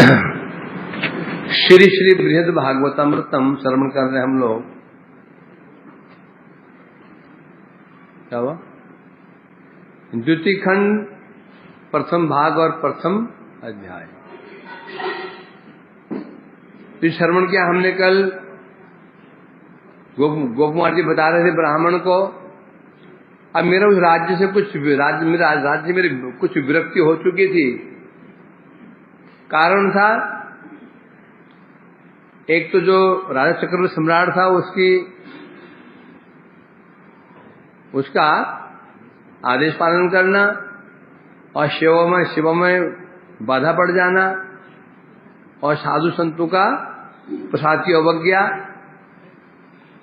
श्री श्री बृहद भागवतामृतम श्रवण कर रहे हैं हम लोग। क्या हुआ? द्वितीय खंड प्रथम भाग और प्रथम अध्याय। तो श्रवण किया हमने कल। गोपकुमार जी बता रहे थे ब्राह्मण को, अब मेरा उस राज्य से कुछ राज्य मेरी कुछ विरक्ति हो चुकी थी। कारण था, एक तो जो राजा चक्रवर्ती सम्राट था उसका आदेश पालन करना और शिव में बाधा पड़ जाना और साधु संतों का प्रसाद की अवज्ञा,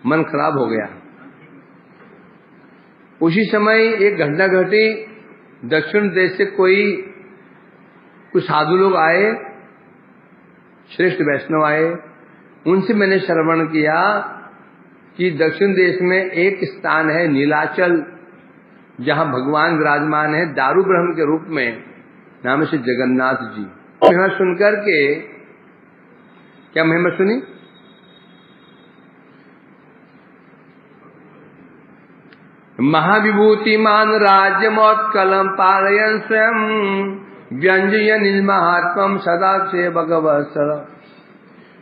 मन खराब हो गया। उसी समय एक घटना घटी। दक्षिण देश से कुछ साधु लोग आए, श्रेष्ठ वैष्णव आए। उनसे मैंने श्रवण किया कि दक्षिण देश में एक स्थान है नीलाचल, जहां भगवान विराजमान है दारू ब्रह्म के रूप में, नाम से जगन्नाथ जी। महिमा सुनकर के, क्या महिमा सुनी? महाविभूतिमान राज्य मौत्कलम पालयन स्वयं व्यंजयन महात्म सदा से भगवत।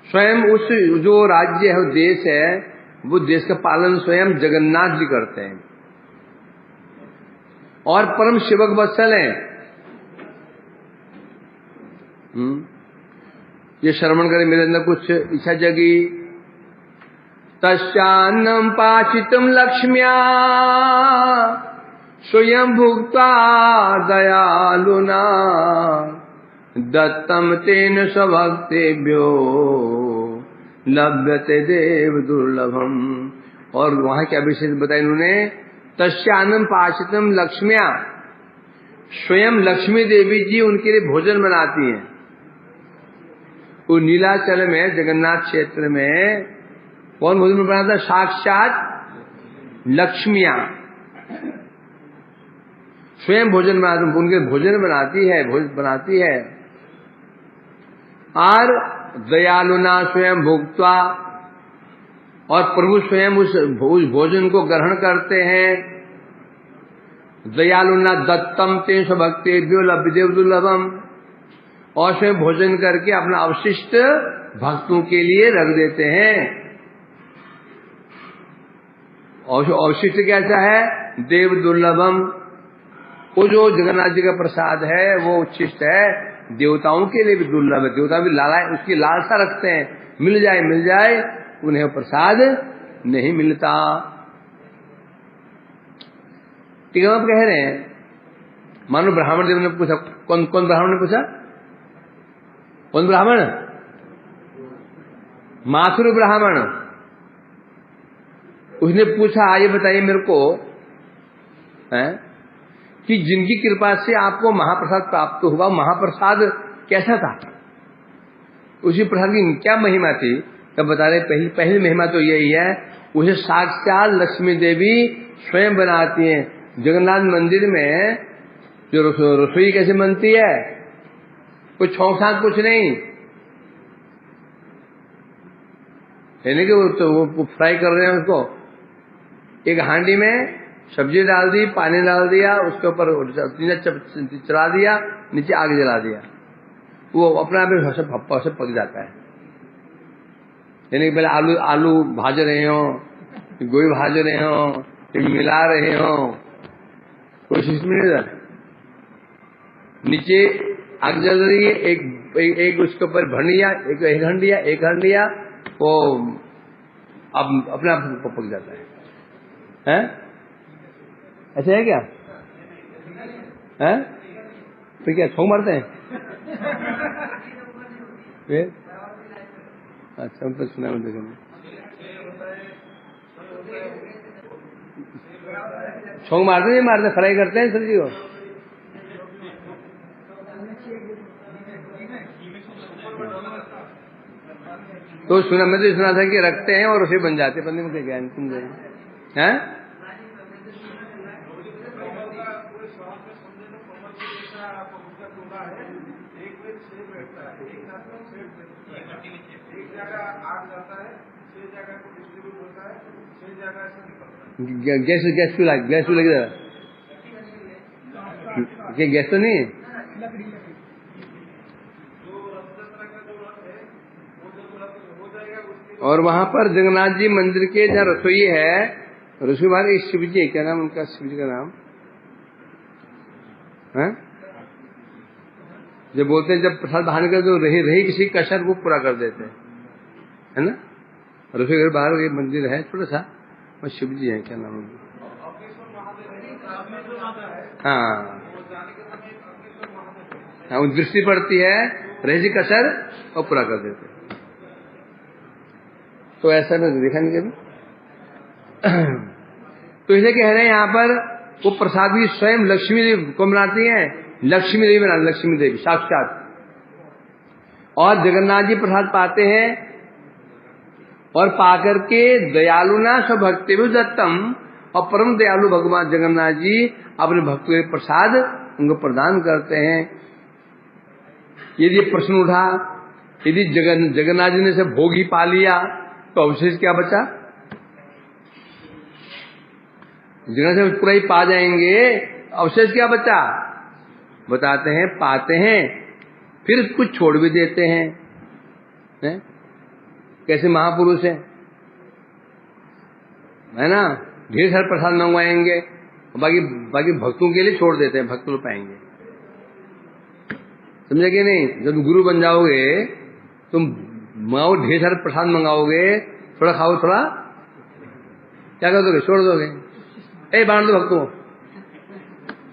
स्वयं उस जो राज्य है, देश है, वो देश का पालन स्वयं जगन्नाथ जी करते हैं और परम शिवक वत्सल हैं। ये श्रवण करे मेरे अंदर कुछ इच्छा जगी। तस्यान्नम पाचितम लक्ष्म्या स्वयं भुक्ता दयालुना दत्तम तेन स्वभक्तेभ्यो लभ्यते देव दुर्लभम। और वहां क्या विशेष बताया इन्होंने? तस्यान्नम पाचितम लक्ष्म्या, स्वयं लक्ष्मी देवी जी उनके लिए भोजन बनाती हैं। वो नीलाचल में, जगन्नाथ क्षेत्र में कौन भोजन बनाता? साक्षात लक्ष्मिया स्वयं भोजन बनाती, उनके भोजन बनाती है। और दयालुना स्वयं भुक्त्वा, और प्रभु स्वयं उस भोजन को ग्रहण करते हैं। दयालुना दत्तम ते स्वभक्तेभ्यो लभ्यते दुर्लभम, और स्वयं भोजन करके अपना अवशिष्ट भक्तों के लिए रख देते हैं। और अवशिष्ट कैसा है? देव दुर्लभम। वो जो जगन्नाथ जी का प्रसाद है वो उच्छिष्ट है, देवताओं के लिए भी दुर्लभ है। देवता भी उसकी लालसा रखते हैं, मिल जाए, उन्हें प्रसाद नहीं मिलता। ठीक है, आप कह रहे हैं, मानो ब्राह्मण देव ने पूछा, कौन ब्राह्मण ने पूछा? कौन ब्राह्मण? माथुर ब्राह्मण। उसने पूछा, ये बताइए मेरे को कि जिनकी कृपा से आपको महाप्रसाद प्राप्त हुआ, महाप्रसाद कैसा था? उसी प्रसाद की क्या महिमा थी? तब बता रहे, पहली महिमा तो यही है, उसे साक्षात लक्ष्मी देवी स्वयं बनाती हैं। जगन्नाथ मंदिर में जो रसोई कैसे बनती है? कुछ छौंक छांक कुछ नहीं, यानी कि वो फ्राई कर रहे हैं उसको। एक हांडी में सब्जी डाल दी, पानी डाल दिया, उसके ऊपर चढ़ा दिया, नीचे आग जला दिया, वो अपने आप से पक जाता है। यानी कि पहले आलू भाज रहे हो, गोभी भाज रहे हो, मिला रहे हो, कोई सिस्टम नहीं रहता। नीचे आग जल रही है, एक उसके ऊपर भंडिया, एक हंडिया, वो अब अपने आप पक जाता है। ऐसा है क्या? फिर क्या छौंक मारते हैं? फिर अच्छा, हम तो सुना है छौंक मारते नहीं मारते, फ्राई करते हैं सब्जी को। तो मैं तो सुना था कि रखते हैं और उसे बन जाते, बंदे में क्या तुम हैं? गैस क्यों लगी जरा? गैस तो नहीं है। और वहां पर जगन्नाथ जी मंदिर के जहाँ रसोई है, रसोई बाहर एक शिव जी है, क्या नाम उनका, शिव जी का नाम है? जब बोलते हैं जब प्रसाद बाहर निकलते तो रही किसी कसर वो पूरा कर देते हैं, है ना? रसोई घर बाहर एक मंदिर है छोटा सा, और शिव जी है, क्या नाम है? हाँ, वो दृष्टि पड़ती है, रही कसर और पूरा कर देते। तो ऐसा मैं देखा नहीं कभी। तो इसे कह रहे हैं यहाँ पर वो प्रसाद भी स्वयं लक्ष्मी देवी को बनाती हैं, लक्ष्मी देवी बनाती, लक्ष्मी देवी साक्षात। और जगन्नाथ जी प्रसाद पाते हैं और पाकर के दयालुना स्वभक्ति भी दत्तम, और परम दयालु भगवान जगन्नाथ जी अपने भक्तों के प्रसाद उनको प्रदान करते हैं। यदि प्रश्न उठा, यदि जगन्नाथ जी ने से भोग ही पा लिया तो अवशेष क्या बचा? जगन्नाथ से पूरा ही पा जाएंगे, अवशेष क्या बचा? बताते हैं पाते हैं फिर कुछ छोड़ भी देते हैं, है? कैसे महापुरुष है ना, ढेर सारे प्रसाद मंगवाएंगे, बाकी भक्तों के लिए छोड़ देते हैं, भक्त लोग पाएंगे। समझे कि नहीं? जब गुरु बन जाओगे तुम मंगाओ, ढेर सारे प्रसाद मंगाओगे, थोड़ा खाओ, थोड़ा क्या कर दोगे? छोड़ दोगे। बांट दो भक्तों,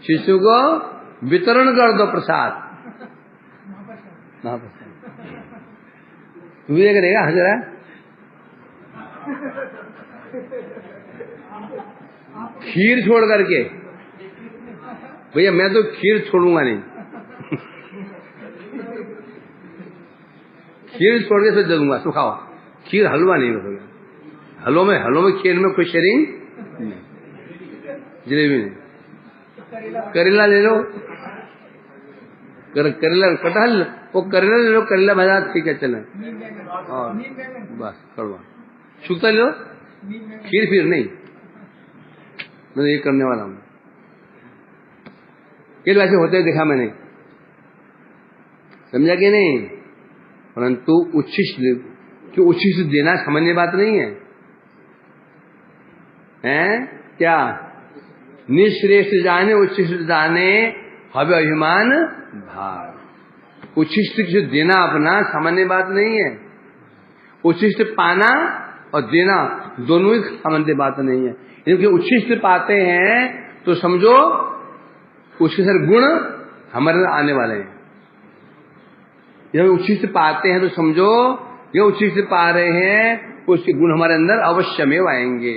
शिशु को वितरण कर दो प्रसाद, महाप्रसाद। तू भी करेगा? हाँ जरा खीर छोड़ करके, भैया मैं तो खीर छोड़ूंगा नहीं। खीर छोड़ के फिर दे दूंगा, सुखाओ खीर, हलवा नहीं होगा। हलो में खीर में कोई शेयरिंग नहीं, जलेबी नहीं। करेला ले लो, करेला कटहल, वो करेला ले लो, करेला भाजा ठीक है चले, और बस कड़वा सूखता ले लो, खीर फिर नहीं। मैं ये करने वाला हूं, ये वैसे होते देखा मैंने, समझा कि नहीं? परंतु उच्छिष्ट देना सामान्य बात नहीं है, हैं? क्या निश्रेष्ठ जाने उच्छिष्ट जाने हवे अभिमान भाव। उच्छिष्ट जो देना अपना सामान्य बात नहीं है, उच्छिष्ट पाना और देना दोनों ही सामान्य बात नहीं है। क्योंकि उच्छिष्ट पाते हैं तो समझो उसके सारे गुण हमारे आने वाले हैं। जब उच्छिष्ट पाते हैं तो समझो ये उच्छिष्ट पा रहे हैं, उसके गुण हमारे अंदर अवश्य में आएंगे।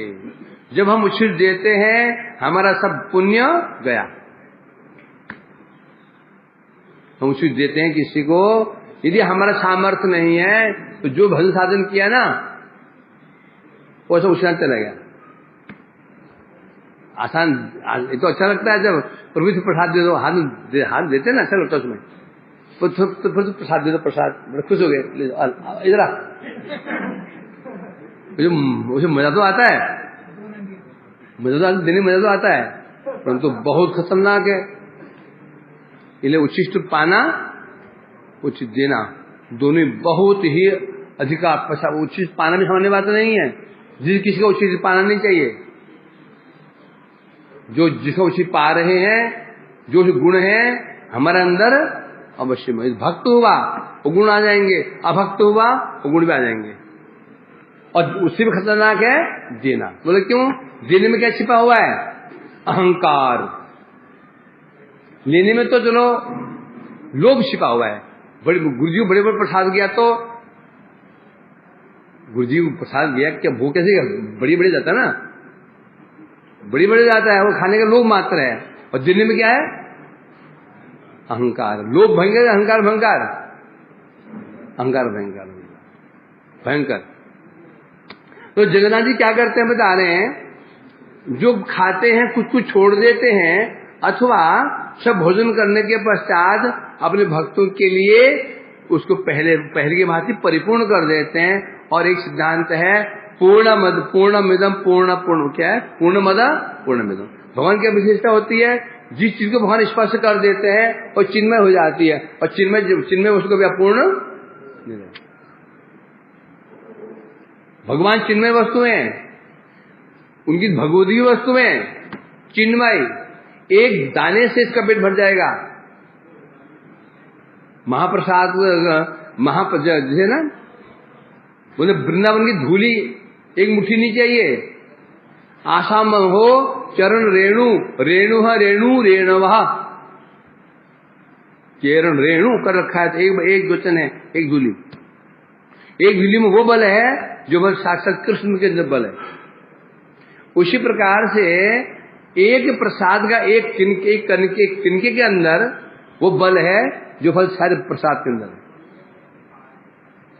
जब हम उच्छिष्ट देते हैं हमारा सब पुण्य गया। हम उच्छिष्ट देते हैं किसी को, यदि हमारा सामर्थ्य नहीं है तो जो भजन साधन किया ना वो सब उछाल चला गया। आसान, ये तो अच्छा लगता है जब प्रभु से प्रसाद दे दो, हाथ देते ना, अच्छा लगता है उसमें। तो फिर तो प्रसाद दे दो, प्रसाद बड़े खुश हो गए, इधर आ। उसे मजा तो आता है, देने मजा तो आता है, परंतु बहुत खतरनाक है। इसलिए उच्छिष्ट पाना उचित देना दोनों बहुत ही अधिकार। उच्छिष्ट पाना भी सामान्य बात नहीं है, किसी का उच्छिष्ट पाना नहीं चाहिए। जो जिसका उचित पा रहे हैं, जो गुण है हमारे अंदर अवश्य में, भक्त हुआ वो गुण आ जाएंगे, अभक्त हुआ वो गुण भी आ जाएंगे। और उससे भी खतरनाक है देना। बोले क्यों? देने में क्या छिपा हुआ है? अहंकार। लेने में तो चलो लोभ छिपा हुआ है। गुरुजी बड़े बड़े प्रसाद गया तो गुरुजी को प्रसाद गया, क्या भूख कैसे बड़ी बड़ी जाता है ना, बड़ी बड़ी जाता है, वो खाने का लोभ मात्र है। और देने में क्या है? अहंकार। लोभ भयंकर, अहंकार भयंकर, अहंकार भयंकर भयंकर। तो जगन्नाथ जी क्या करते हैं बता रहे हैं, जो खाते हैं कुछ कुछ छोड़ देते हैं, अथवा सब भोजन करने के पश्चात अपने भक्तों के लिए उसको पहले की भांति परिपूर्ण कर देते हैं। और एक सिद्धांत है पूर्णमिदम पूर्ण क्या है, पूर्णमद पूर्णमिदम। भगवान की विशेषता होती है जिस चीज को भगवान स्पर्श कर देते हैं और चिन्मय हो जाती है, और चिन्मय उसको भी अपूर्ण नहीं रहता। भगवान चिन्मय वस्तुएं, उनकी भगवदीय वस्तुएं चिन्मय, एक दाने से इसका पेट भर जाएगा। महाप्रसाद जैसे ना बोले वृंदावन की धूली एक मुट्ठी नहीं चाहिए। आसाम हो चरण रेणु रेणवः, चरण रेणु कर रखा है, एक वचन है, एक धूली। एक धूली में वो बल है जो बल साक्षात कृष्ण के बल है। उसी प्रकार से एक प्रसाद का एक तिनके के अंदर वो बल है जो फल सारे प्रसाद के अंदर है।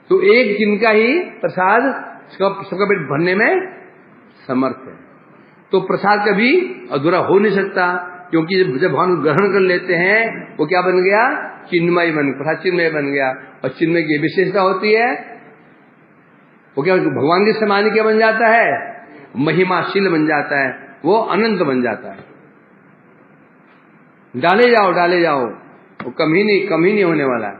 तो एक जिनका ही प्रसाद सबका पेट भरने में समर्थ है। तो प्रसाद कभी अधूरा हो नहीं सकता, क्योंकि जब भगवान ग्रहण कर लेते हैं वो क्या बन गया, चिन्मय प्रसाद चिन्मय बन गया। और चिन्मय की विशेषता होती है वो क्या, भगवान के समान क्या बन जाता है, महिमाशील बन जाता है, वो अनंत बन जाता है। डाले जाओ वो कम ही नहीं होने वाला है।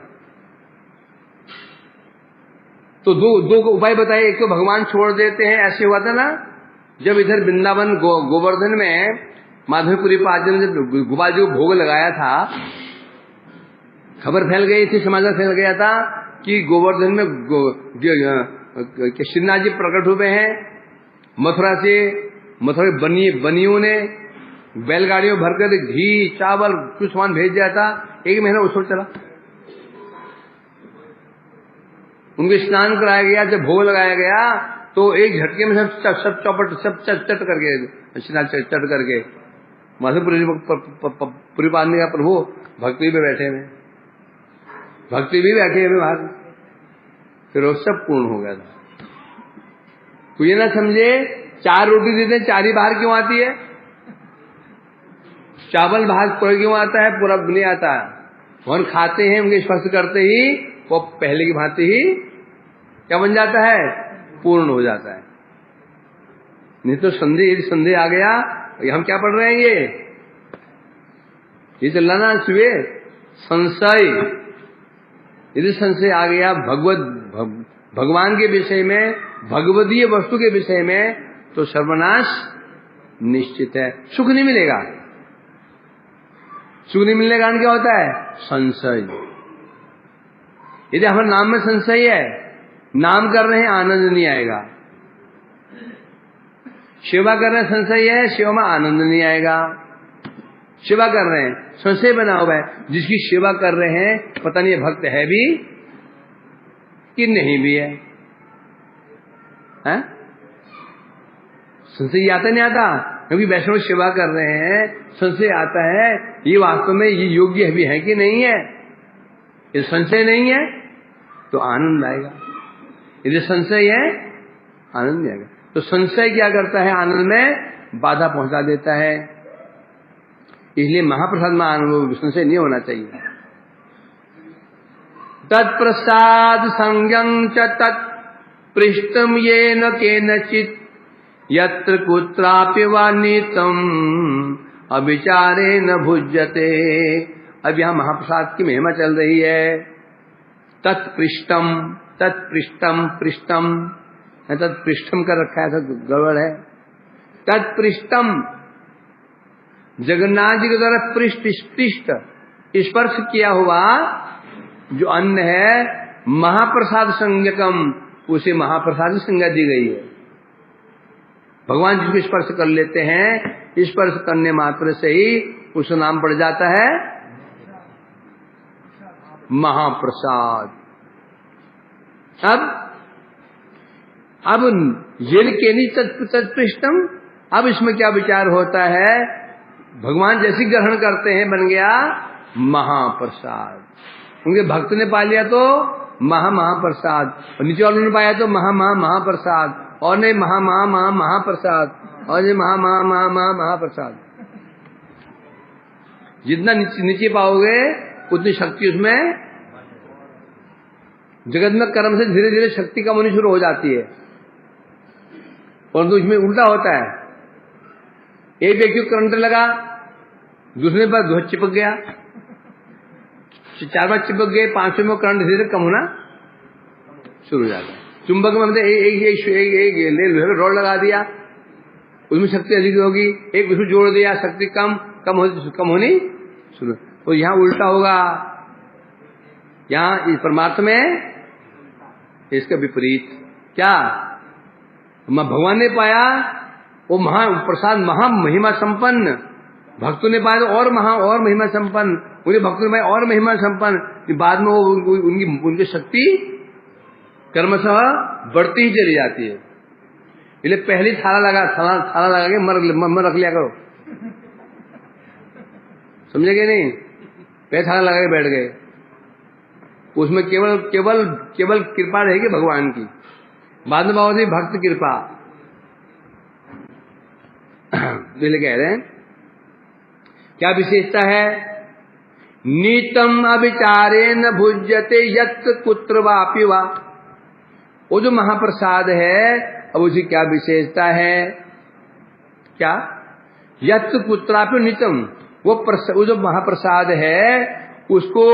तो दो उपाय बताए। एक तो भगवान छोड़ देते हैं, ऐसे हुआ था ना जब इधर वृंदावन गोवर्धन में माधवपुरी पाद ने जब गोपाल जी को भोग लगाया था, खबर फैल गई थी, समाचार फैल गया था कि गोवर्धन में श्रीनाथ जी प्रकट हुए हैं। मथुरा बनियों ने बैलगाड़ियों भरकर घी चावल कुछ सामान भेज दिया था। एक महीना उसको चला, उनको स्नान कराया गया, जब भोग लगाया गया तो एक झटके में सब चौपट सब चट करके चट करके माधवपुरी पादने का प्रभु भक्ति में बैठे हुए, भक्ति भी बैठे हुए बाहर। फिर वो सब पूर्ण हो गया था। तो ये ना समझे 4 रोटी देते 4 ही बाहर क्यों आती है, चावल बाहर पूरा क्यों आता है, पूरा नहीं आता है। और खाते हैं, उनके स्पर्श करते ही वो पहले की भांति ही क्या बन जाता है, पूर्ण हो जाता है। नहीं तो संदेह आ गया, हम क्या पढ़ रहे हैं, ये चल रहा ना सुबह संशय। यदि संशय आ गया भगवान के विषय में, भगवदीय वस्तु के विषय में, तो सर्वनाश निश्चित है, सुख नहीं मिलेगा। सुख नहीं मिलने का कारण क्या होता है, संशय। यदि हमारे नाम में संशय है, नाम कर रहे हैं आनंद नहीं आएगा, सेवा कर रहे हैं संशय है, सेवा में आनंद नहीं आएगा। सेवा कर रहे हैं, संशय बना हुआ है, जिसकी सेवा कर रहे हैं पता नहीं भक्त है भी कि नहीं भी है, संशय आता नहीं आता, क्योंकि वैष्णव सेवा कर रहे हैं, संशय आता है ये वास्तव में ये योग्य भी है कि नहीं है। यदि संशय नहीं है तो आनंद आएगा, यदि संशय है आनंद नहीं आएगा। तो संशय क्या करता है, आनंद में बाधा पहुंचा देता है। इसलिए महाप्रसाद में आनंद संशय नहीं होना चाहिए। तत्प्रसाद संज्ञं च तत्पृष्टम येन केनचित् यत्र कुत्रापि वा नीतम अविचारे न भुज्यते। अब यहां महाप्रसाद की महिमा चल रही है। तत्पृष्टम तत्पृष्टम कर रखा है, तो गड़बड़ है। तत्पृष्टम जगन्नाथ जी के द्वारा पृष्ठ स्पर्श किया हुआ जो अन्न है, महाप्रसाद संज्ञकम, उसे प्रसाद की संज्ञा दी गई है। भगवान जिसको स्पर्श कर लेते हैं, स्पर्श करने मात्र से ही उसका नाम पड़ जाता है महाप्रसाद। अब येन केनी तत्पृष्टम, अब इसमें क्या विचार होता है, भगवान जैसे ग्रहण करते हैं बन गया महाप्रसाद। उनके भक्त ने पा लिया तो महाप्रसाद, और नीचे वालों ने पाया तो महाप्रसाद, और नहीं महाप्रसाद, और नहीं महाप्रसाद। जितना नीचे पाओगे उतनी शक्ति उसमें जगत में कर्म से धीरे धीरे शक्ति कम होनी शुरू हो जाती है, परंतु इसमें उल्टा होता है। एक व्यक्ति को करंट लगा, दूसरे पर ध्वज चिपक गया, 4 बार चिपक गए, 5वें में करंट धीरे धीरे कम होना शुरू हो जाता है। चुंबक में मतलब एक रॉड लगा दिया, उसमें शक्ति अधिक होगी, एक उसमें जोड़ दिया, शक्ति कम होनी शुरू। तो यहाँ उल्टा होगा, यहाँ इस परमात्मा में इसका विपरीत। क्या भगवान ने पाया वो प्रसाद महा महिमा संपन्न, भक्तों ने पाया तो और महिमा संपन्न, उन्हें भक्तों ने पाया और महिमा संपन्न। बाद में वो उनकी शक्ति कर्मशः बढ़ती ही चली जाती है। इसलिए पहली थाला लगा के मर रख लिया करो, समझे कि नहीं? पहले थाला लगा के बैठ गए, उसमें केवल कृपा रहेगी भगवान की, बाद में बहुत ही भक्त कृपा। इसलिए कह रहे हैं क्या विशेषता है? नीतम अविचारेण भुज्यते यत् कुत्र वापि वा। वो जो महाप्रसाद है, अब उसकी क्या विशेषता है? क्या? यत् कुत्रापि नीतम, वो जो महाप्रसाद है उसको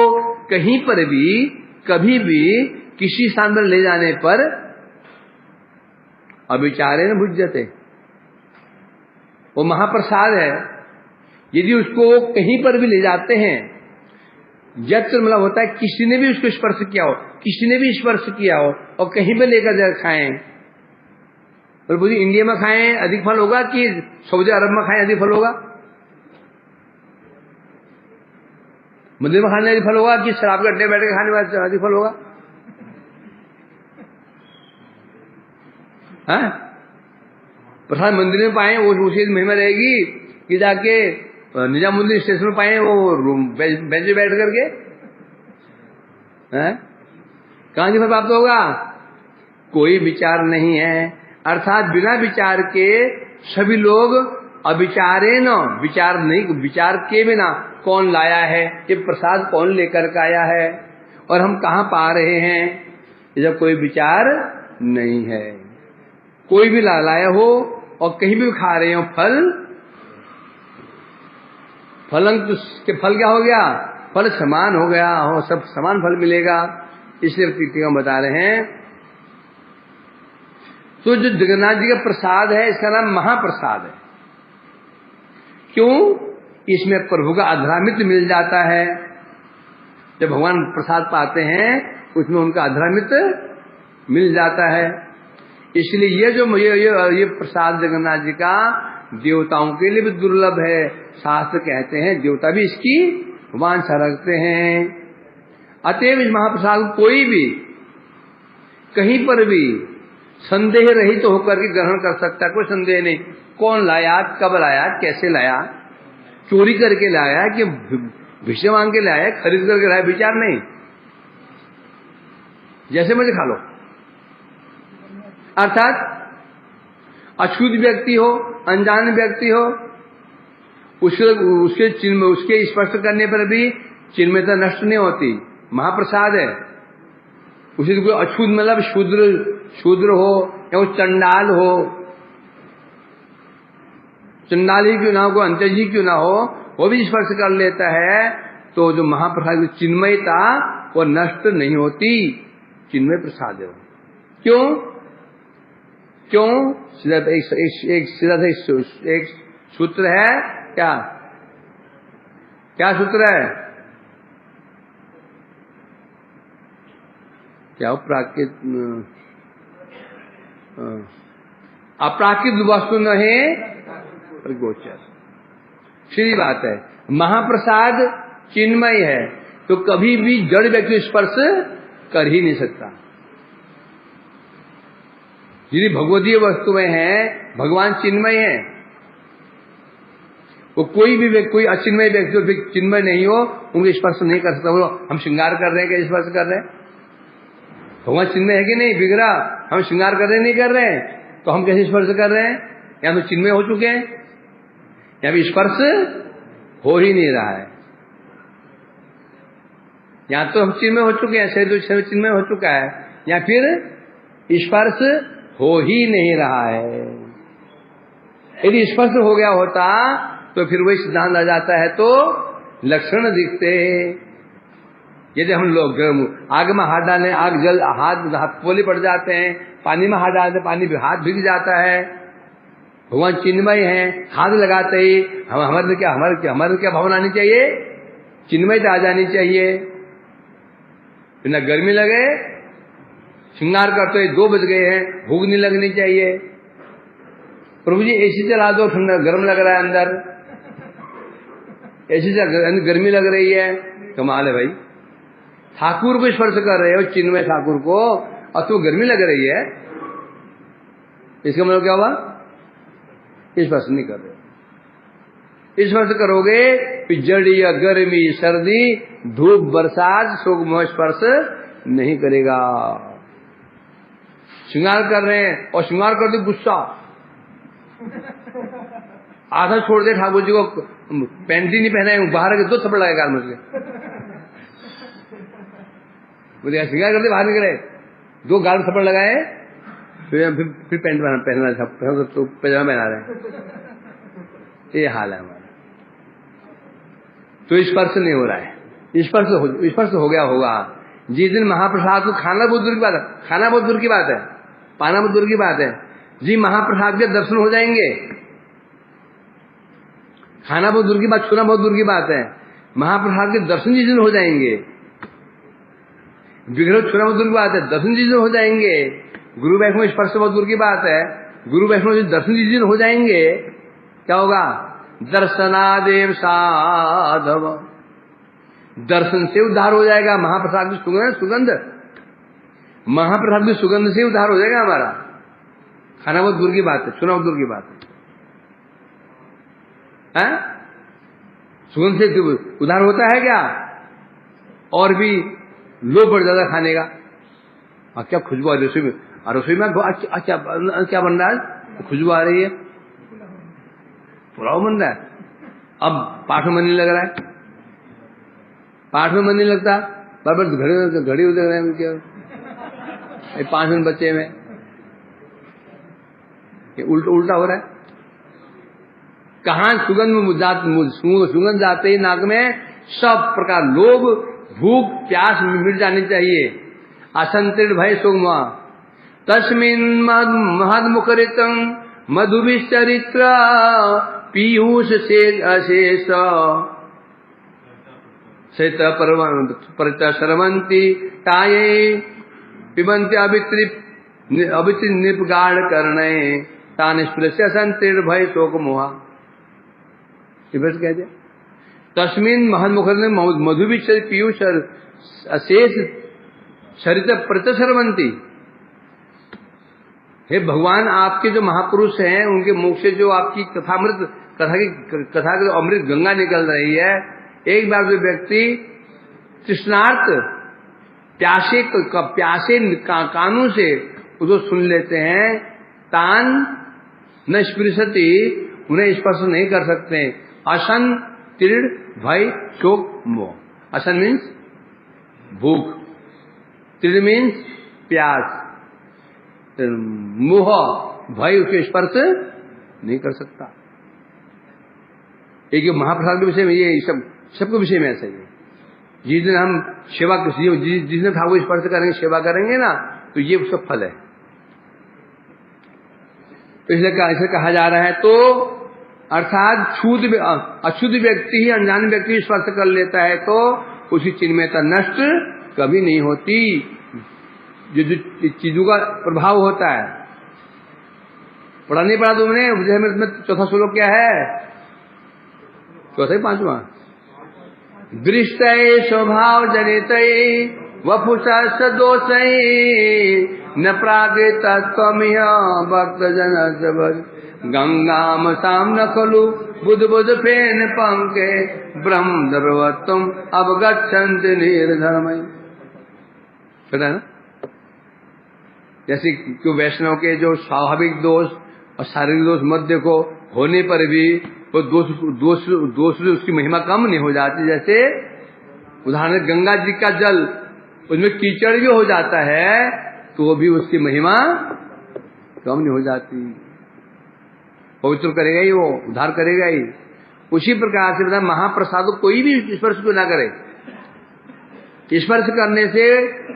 कहीं पर भी कभी भी किसी स्थान पर ले जाने पर अविचारेण भुज्यते, वो महाप्रसाद है। यदि उसको कहीं पर भी ले जाते हैं, यत्र मतलब होता है किसी ने भी उसको स्पर्श किया हो, किसी ने भी स्पर्श किया हो और कहीं पे लेकर जा खाएं, और पूरी इंडिया में खाएं अधिक फल होगा कि सऊदी अरब में खाएं अधिक फल होगा? मंदिर में खाने अधिक फल होगा कि शराब के अड्डे बैठ के खाने में अधिक फल होगा? प्रसाद मंदिर में पाए वो उसी महिमा रहेगी कि जाके निजामुद्दीन स्टेशन में पाए वो बेंच पे बैठ करके कहां से फल प्राप्त होगा? कोई विचार नहीं है, अर्थात बिना विचार के सभी लोग अविचारे न, विचार के बिना कौन लाया है, ये प्रसाद कौन लेकर के आया है और हम कहां पा रहे हैं, जब कोई विचार नहीं है। कोई भी लाया हो और कहीं भी खा रहे हो फल क्या हो गया? फल समान हो गया हो, सब समान फल मिलेगा। इसलिए टीका बता रहे हैं। तो जो जगन्नाथ जी का प्रसाद है इसका नाम महाप्रसाद है। क्यों? इसमें प्रभु का अधरामित्र मिल जाता है। जब भगवान प्रसाद पाते हैं उसमें उनका अधरामित्र मिल जाता है। इसलिए ये प्रसाद जगन्नाथ जी का देवताओं के लिए भी दुर्लभ है। शास्त्र कहते हैं देवता भी इसकी वांछा रखते हैं। अतएव इस महाप्रसाद को कोई भी कहीं पर भी संदेह रहित तो होकर के ग्रहण कर सकता है, कोई संदेह नहीं। कौन लाया, कब लाया, कैसे लाया, चोरी करके लाया कि भिक्षा मांग के लाया, खरीद करके लाया, विचार नहीं, जैसे मुझे खा लो। अर्थात अछूत व्यक्ति हो, अनजान व्यक्ति हो, उसके स्पर्श करने पर भी चिन्मयता नष्ट नहीं होती। महाप्रसाद है। उसे कोई अछूत मतलब शूद्र हो या वो चंडाल हो, चंडाल ही क्यों ना हो, कोई अंत्यज ही क्यों ना हो, वो भी स्पर्श कर लेता है तो जो महाप्रसाद की चिन्मयता वो नष्ट नहीं होती। चिन्मय प्रसाद है। क्यों? एक सूत्र है। क्या सूत्र है? क्या अपराकृत वस्तु नहीं गोचर, सीधी बात है। महाप्रसाद चिन्मय है तो कभी भी जड़ व्यक्ति स्पर्श कर ही नहीं सकता। यदि भगवदीय वस्तुएं हैं, भगवान चिन्मय है, वो कोई अचिन्मय व्यक्ति चिन्मय नहीं हो उनको स्पर्श नहीं कर सकता। बोलो हम श्रृंगार कर रहे हैं, क्या स्पर्श कर रहे हैं? भगवान चिन्मय है कि नहीं? विग्रह हम श्रृंगार कर रहे नहीं कर रहे हैं, तो हम कैसे स्पर्श कर रहे हैं? या तो चिन्मय हो चुके हैं या भी स्पर्श हो ही नहीं रहा है। यहाँ तो हम चिन्मय हो चुके हैं, शरीर चिन्मय हो चुका है, या फिर स्पर्श हो ही नहीं रहा है। यदि स्पर्श हो गया होता तो फिर वही सिद्धांत आ जाता है, तो लक्षण दिखते। यदि हम लोग आग में हाथ डालें, आग जल हाथ पोले पड़ जाते हैं, पानी में हाथ डालते पानी भी हाथ भीग जाता है। भगवान चिन्मय है, हाथ लगाते ही हमारे क्या भावना आनी चाहिए, चिन्मयता आ जानी चाहिए। बिना गर्मी लगे श्रृंगार करते हुए 2 बज गए हैं, भूख नहीं लगनी चाहिए। प्रभु जी एसी चला दो, ठंडा गर्म लग रहा है अंदर, एसी से गर्मी लग रही है। कमाल है भाई, ठाकुर को स्पर्श कर रहे हो, चिन्मय ठाकुर को, और तो गर्मी लग रही है, इसका मतलब क्या हुआ, स्पर्श नहीं कर रहे। स्पर्श करोगे फिर जड़िया गर्मी सर्दी धूप बरसात सुगम स्पर्श नहीं करेगा। श्रृंगार कर रहे हैं और श्रृंगार कर दे गुस्सा, आधा छोड़ दे, ठाकुर जी को पैंट ही नहीं पहना है, बाहर के 2 थप्पड़ लगाएगा मुझे, मुझे श्रृंगार कर दे, बाहर निकले 2 गाल थप्पड़ लगाए, फिर पैंट पहना तो पैजामा पहना रहे। ये हाल है हमारा। तो स्पर्श नहीं हो रहा है। स्पर्श हो गया होगा जिस दिन महाप्रसाद को खाना बहुत दूर की बात है, खाना बहुत दूर की बात है, पाना बहुत दूर की बात है जी। महाप्रसाद के दर्शन हो जाएंगे, खाना बहुत दूर की बात, छूना बहुत दूर की बात है। महाप्रसाद के दर्शन जिस दिन हो जाएंगे, विग्रह छूना बहुत दूर की बात है, दर्शन जिस दिन हो जाएंगे। गुरु वैष्णव स्पर्श बहुत दूर की बात है, गुरु वैष्णव दर्शन जिस दिन हो जाएंगे, क्या होगा, दर्शनादेव साधव, दर्शन से उद्धार हो जाएगा। महाप्रसाद की सुगंध, महाप्रसाद की सुगंध से उद्धार हो जाएगा हमारा। खाना बहुत दूर की बात है, सुना बहुत दूर की बात है, सुगंध से उद्धार होता है क्या? और भी लोभ बढ़ जाता खाने का। क्या खुशबू आ रही रसोई में, रसोई में क्या बन रहा है, खुशबू आ रही है, पुलाव बन रहा है। अब पाठ में मन नहीं लग रहा है, पाठ में मन नहीं लगता, बार घड़ी उधर रहे हैं, क्या 5 मिनट बच्चे में, ये उल्टा हो रहा है। कहां सुगंध जाते ही नाक में, सब प्रकार लोभ भूख प्यास मिट जानी चाहिए। असंतृण भय सुगमा तस्मिन् महद मुखरितं मधुभिश्चरित्र पीयूष से अशेष शेत परत शर्वंती ताये पिबंती अभितृ निपगाढ़ करणे तान स्पृश्य संतीर्ण भय शोक मोहा। कहते तस्मिन महद मुखर मधुभिश्च पीयूष अशेष शरित परत शर्वंती। हे भगवान, आपके जो महापुरुष हैं उनके मुख से जो आपकी कथा की अमृत गंगा निकल रही है, एक बार जो व्यक्ति तृष्णार्थ प्यासे कानों से उसको सुन लेते हैं, तान न स्पृशति, उन्हें स्पर्श नहीं कर सकते। असन तीर्ण भय शोक मोह। असन मीन्स भूख, तीर्ण मीन्स प्यास, मोह भय उसके स्पर्श नहीं कर सकता। एक महाप्रसाद के विषय में ये सबके विषय में ऐसा ही है। जिस दिन हम सेवा, जिस दिन ठाकुर स्पर्श करेंगे, सेवा करेंगे ना, तो ये उसका फल है। तो इसलिए कहा जा रहा है, तो अर्थात अशुद्ध व्यक्ति ही अनजान व्यक्ति स्पर्श कर लेता है तो उसकी चिन्मयता नष्ट कभी नहीं होती। जो चीजों का प्रभाव होता है, पढ़ा नहीं पढ़ा तुमने? में चौथा श्लोक क्या है? चौथा ही 5वां। दृष्टये स्वभाव जनितये वपुषा सदोषये न प्रागे तत्त्वमिह भक्त जन जबद गंगाम साम न खलु बुध फेन पंके ब्रह्म दर्वत्तम अवगच्छन्त निर्धर्मय। पता है ना? जैसे क्यों वैष्णव के जो स्वाभाविक दोष और शारीरिक दोष मध्य को होने पर भी वो दोष उसकी महिमा कम नहीं हो जाती। जैसे उदाहरण गंगा जी का जल, उसमें कीचड़ भी हो जाता है तो भी उसकी महिमा कम नहीं हो जाती, पवित्र करेगा ही, वो उद्धार करेगा ही। उसी प्रकार से बता, महाप्रसाद को कोई भी स्पर्श को ना करे, स्पर्श करने से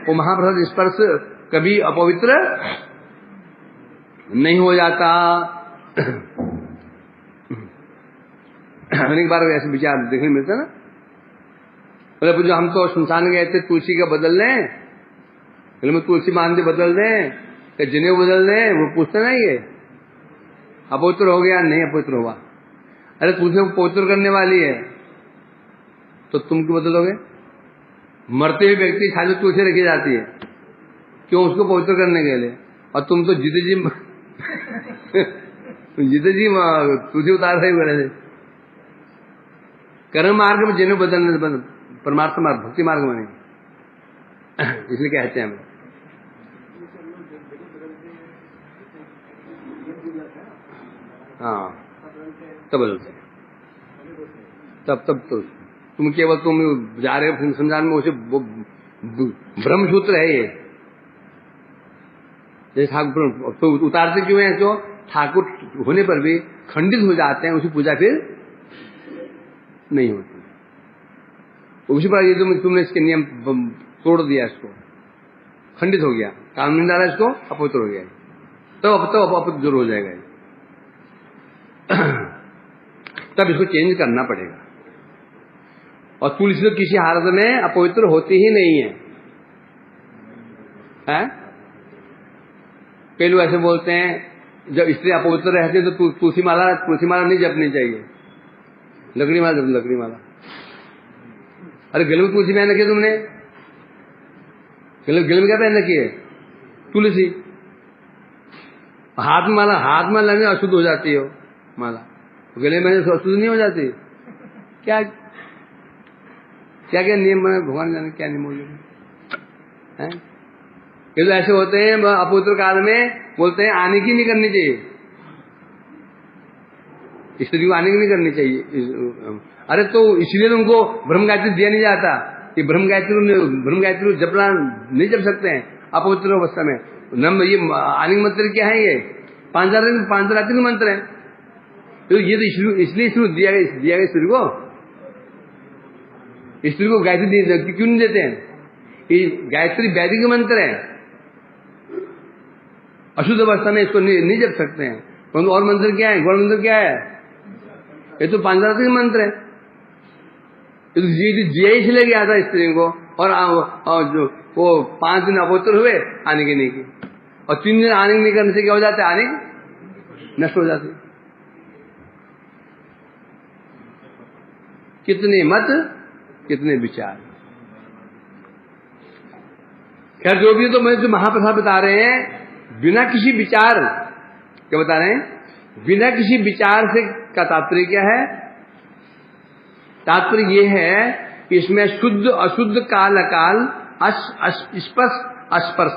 वो महाप्रसाद स्पर्श कभी अपवित्र नहीं हो जाता। अनेक बार ऐसे विचार देखने मिलता ना, बोले जो हम तो शमशान गए थे तुलसी का बदल लें, बोले मैं तुलसी मानते बदल दें, जनेऊ बदल दें, वो पूछते ना ये अपवित्र हो गया नहीं अपवित्र हुआ। अरे तुलसी को पवित्र करने वाली है तो तुम क्यों बदलोगे? मरते हुए व्यक्ति खाली तुलसी रखी जाती है, क्यों? उसको पवित्र करने के लिए। और तुम तो जीते जी तुलसी उतार रहे बड़े कर्म मार्ग में जनेऊ बदलने, परमार्थ मार्ग भक्ति मार्ग में नहीं, इसलिए कहते हैं हम। हाँ तब बदलते, तब तो तुम केवल तुम जा रहे हो संसार में, उसे ब्रह्मसूत्र है ये। जैसे ठाकुर तो उतारते क्यों है? तो ठाकुर होने पर भी खंडित हो जाते हैं, उसी पूजा फिर नहीं होती। उसी पर ये तुमने इसके नियम तोड़ दिया, इसको खंडित हो गया, काम नहीं डाला, इसको अपवित्र हो गया, तो अपवित्र जरूर हो जाएगा। तब इसको चेंज करना पड़ेगा। और तुलसी तो किसी हालत में अपवित्र होती ही नहीं है, हैं? कई लोग ऐसे बोलते हैं जब स्त्री अपवित्र रहती है तो तुलसी माला नहीं जपनी चाहिए, लकड़ी माला जप, लकड़ी माला। अरे गले में तुलसी पहन रखी है तुमने, गले में क्या पहन रखी है? तुलसी। हाथ में माला, हाथ में लगने अशुद्ध हो जाती है माला, गले में अशुद्ध नहीं हो जाती? क्या क्या क्या नियम बने भगवान जाने, क्या नियम हैं? ये तो ऐसे होते हैं अपवित्र काल में बोलते हैं आने की नहीं करनी चाहिए, स्त्री को आने की नहीं करनी चाहिए। अरे तो इसलिए तुमको ब्रह्म गायत्री दिया नहीं जाता कि ब्रह्म गायत्री जपना नहीं जप सकते हैं अपवित्र अवस्था में। ये आने के मंत्र क्या है? ये 5 रात्रि के मंत्र है, तो ये तो इसलिए शुरू दिया गया स्त्री को। स्त्री को गायत्री क्यों नहीं देते हैं? ये गायत्री वैदिक मंत्र है, अशुद्ध अवस्था में इसको नहीं जप सकते हैं। परंतु और मंत्र क्या है? गौड़ मंत्र क्या है? ये तो 5 रात्रि के मंत्र है। दिया इसलिए गया था स्त्री को, और जो वो 5 दिन अपवित्र हुए, आने की नहीं की, और 3 दिन आने नहीं करने से क्या हो जाता है? आने नष्ट हो जाती। कितने मत, कितने विचार। खैर जो भी, तो मैं जो महाप्रसाद बता रहे हैं बिना किसी विचार, क्या बता रहे हैं? बिना किसी विचार से का तात्पर्य क्या है? तात्पर्य ये है कि इसमें शुद्ध अशुद्ध काल अकाल स्पर्श अस्पर्श,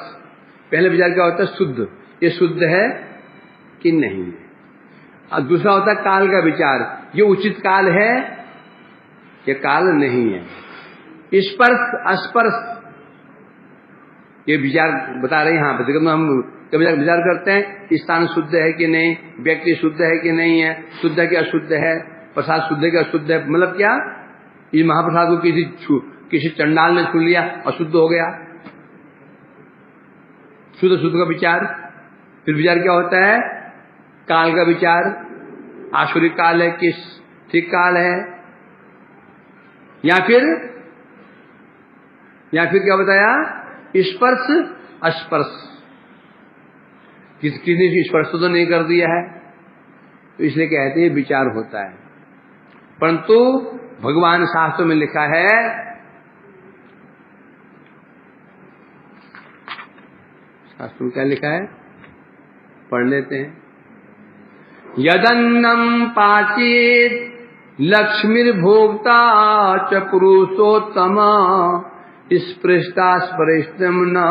पहले विचार क्या होता है? शुद्ध, ये शुद्ध है कि नहीं है। और दूसरा होता है काल का विचार, ये उचित काल है ये काल नहीं है। स्पर्श अस्पर्श, ये विचार बता रहे हैं यहाँ पर। हम कभी विचार करते हैं स्थान शुद्ध है कि नहीं, व्यक्ति शुद्ध है कि नहीं है, शुद्ध है कि अशुद्ध है, प्रसाद शुद्ध है कि अशुद्ध है। मतलब क्या? ये महाप्रसाद को किसी चंडाल ने छू लिया, अशुद्ध हो गया। शुद्ध शुद्ध का विचार। फिर विचार क्या होता है? काल का विचार, आसुरी काल है कि ठीक काल है, या फिर क्या बताया? स्पर्श अस्पर्श, किसी ने स्पर्श तो नहीं कर दिया है, तो इसलिए कहते हैं विचार होता है। परंतु भगवान शास्त्रों में लिखा है, शास्त्रों में क्या लिखा है? पढ़ लेते हैं। यदन्नम पाचेत लक्ष्मीर्भोक्ता च पुरुषोत्तम स्पृष्टा स्पृष्टम न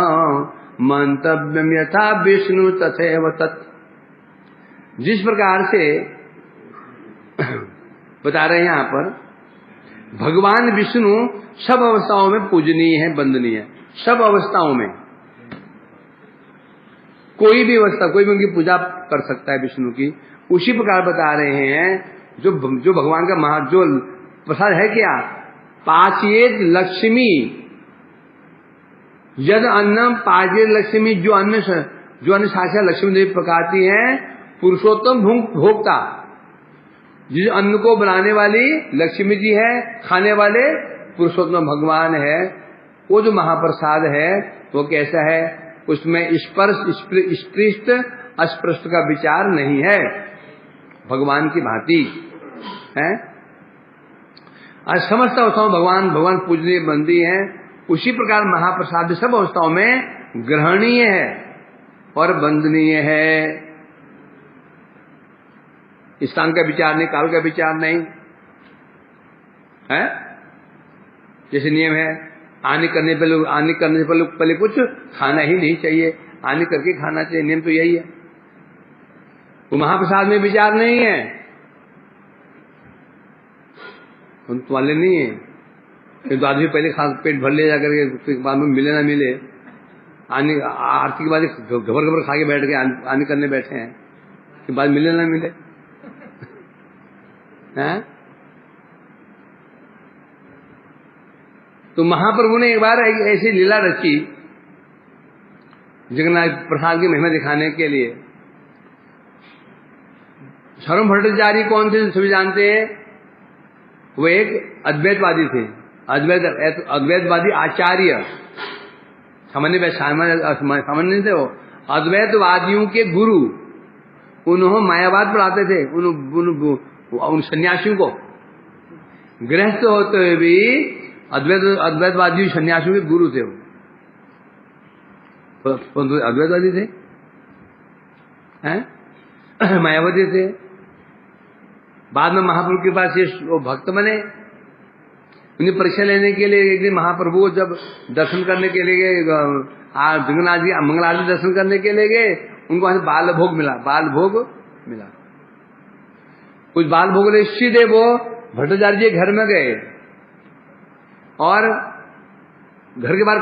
मंतव्यम यथा विष्णु तथैव तत्। जिस प्रकार से बता रहे हैं यहाँ पर, भगवान विष्णु सब अवस्थाओं में पूजनीय है, वंदनीय है, सब अवस्थाओं में। कोई भी अवस्था, कोई भी उनकी पूजा कर सकता है विष्णु की। उसी प्रकार बता रहे हैं जो भगवान का जो प्रसाद है क्या, पाचयेत लक्ष्मी यद अन्नम पाचयेत लक्ष्मी, जो अन्न साक्षात लक्ष्मी देवी पकाती है, पुरुषोत्तम भोक्ता, जिस अन्न को बनाने वाली लक्ष्मी जी है, खाने वाले पुरुषोत्तम भगवान है। वो जो महाप्रसाद है वो कैसा है, उसमें स्पर्श स्पृष्ट अस्पृष्ट का विचार नहीं है, भगवान की भांति है। आज समस्त अवस्थाओं भगवान पूजनीय बंदी है। उसी प्रकार महाप्रसाद भी सब अवस्थाओं में ग्रहणीय है और वंदनीय है। स्थान का विचार नहीं, काल का विचार नहीं है। जैसे नियम है, आने करने पर पहले कुछ खाना ही नहीं चाहिए, आने करके खाना चाहिए, नियम तो यही है। वो महाप्रसाद में विचार नहीं है, उन वाले नहीं है। तो आदमी पहले पेट भर ले जाकर के बाद में मिले ना मिले, आने आरती के बाद घबर खा के बैठ गए, आने करने बैठे हैं कि बाद मिले ना मिले हैं। तो महाप्रभु ने एक बार ऐसी लीला रची जगन्नाथ प्रसाद की महिमा दिखाने के लिए। शर्म भट्टाचार्य कौन थे सभी जानते हैं, वो एक अद्वैतवादी थे, अद्वैतवादी आचार्य, सामान्य नहीं थे वो, अद्वैतवादियों के गुरु। उन्होंने मायावाद पढ़ाते थे उन सन्यासियों को, गृहस्थ होते हुए भी अद्वैतवादी सन्यासियों के गुरु थे वो। अद्वैतवादी थे, हैं मायावादी थे। बाद में महाप्रभु के पास ये वो भक्त बने। उन्हें परीक्षा लेने के लिए एक दिन महाप्रभु जब दर्शन करने के लिए गए, जगन्नाथ जी मंगल आरती दर्शन करने के लिए गए, उनको वहां बाल भोग मिला। कुछ बाल भोग ले सीधे वो भट्टाचार्य जी घर में गए और घर के बाहर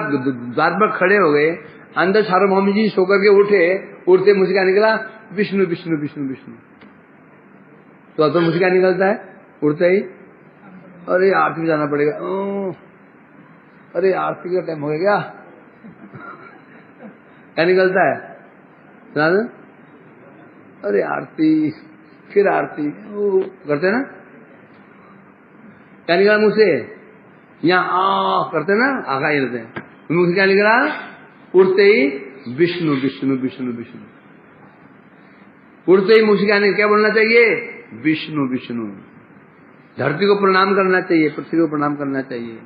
द्वार पर खड़े हो गए। अंदर सार्वभौम जी सो करके उठते मुझे क्या निकला, विष्णु विष्णु विष्णु विष्णु। तो मुझे क्या निकलता है उठते ही, अरे आरती में जाना पड़ेगा, अरे आरती का टाइम हो गया क्या निकलता है, अरे आरती, फिर आरती करते ना, क्या निकला मुझ से, यहाँ करते ना आगा ही रहते हैं, मुझे क्या निकला, उठते ही विष्णु विष्णु विष्णु विष्णु। उठते ही मुझे क्या बोलना चाहिए, विष्णु विष्णु। धरती को प्रणाम करना चाहिए, पृथ्वी को प्रणाम करना चाहिए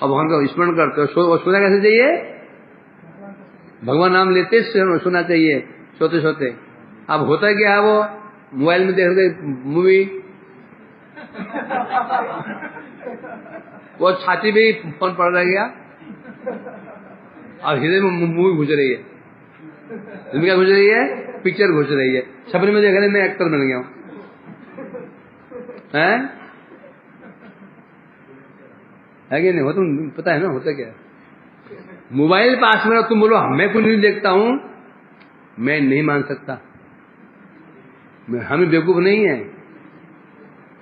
और भगवान का स्मरण करते हो। सोना कैसे चाहिए, भगवान नाम लेते सोना चाहिए सोते सोते। अब होता क्या है, वो मोबाइल में देख रहे मूवी, वो छाती में फोन पड़ रह गया और हृदय में मूवी घुस रही है, क्या घुस रही है, पिक्चर घुस रही है। सपने में देख रहे मैं एक्टर बन गया हूं, है कि नहीं, हो तुम पता है ना होता क्या, मोबाइल पास में तुम बोलो मैं कुछ नहीं देखता हूं, मैं नहीं मान सकता, हमें बेवकूफ नहीं है।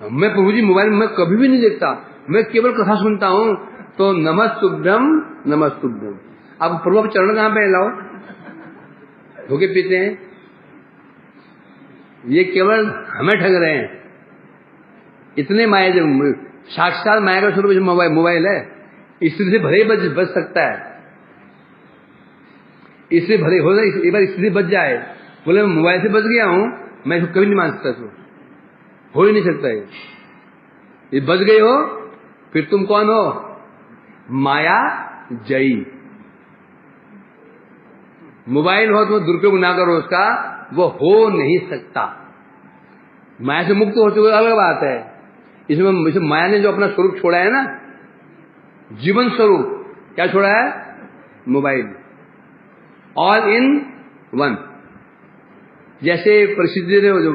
मैं प्रभु जी मोबाइल में कभी भी नहीं देखता, मैं केवल कथा सुनता हूं। तो नमस्तुभ्यम नमस्तुभ्यम। अब प्रभु चरण कहां पे लाओ, धोके पीते हैं, ये केवल हमें ठग रहे हैं। इतने माया, जब साक्षात माया का स्वरूप मोबाइल है, स्त्री से भले बच सकता है, इससे भले हो जाए, एक बार स्त्री बच जाए, बोले मैं मोबाइल से बच गया हूं, मैं इसको कभी नहीं मान सकता, इसको हो ही नहीं सकता। ये बच गए हो, फिर तुम कौन हो, माया जयी। मोबाइल हो तो दुरुपयोग ना करो उसका, वो हो नहीं सकता। माया से मुक्त हो चुके अलग बात है। इसमें माया ने जो अपना स्वरूप छोड़ा है ना, जीवन स्वरूप, क्या छोड़ा है, मोबाइल, ऑल इन वन। जैसे प्रसिद्धि ने जो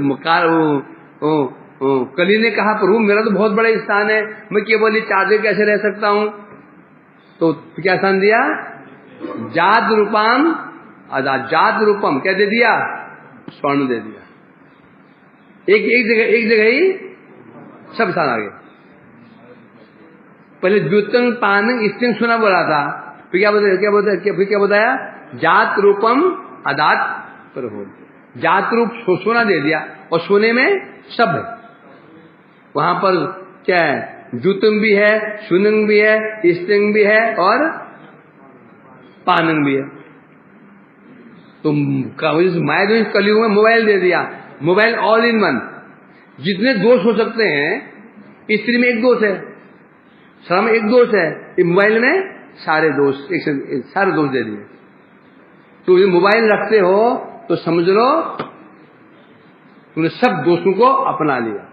कली ने कहा, प्रभु मेरा तो बहुत बड़ा स्थान है, मैं केवल ये चादर कैसे रह सकता हूं, तो क्या स्थान दिया? जात रूपम अदात, जात रूपम क्या दे दिया? स्वर्ण दे दिया। एक जगह ही सब स्थान आ गए। पहले द्युतंग पान स्त्रींग सुना बोला था, फिर क्या बताया? जात रूपम अदात पर हो, जात रूप सोना दे दिया और सोने में सब है। वहां पर क्या है? द्युतंग भी है, सुनंग भी है, स्त्रींग भी है और पानंग भी है। तो माया जो कलयुग में मोबाइल दे दिया, मोबाइल ऑल इन वन। जितने दोष हो सकते हैं, स्त्री में एक दोष है, श्रम एक दोष है, मोबाइल में सारे दोष सारे दोष दे दिए। तो ये मोबाइल रखते हो तो समझ लो तुमने सब दोषों को अपना लिया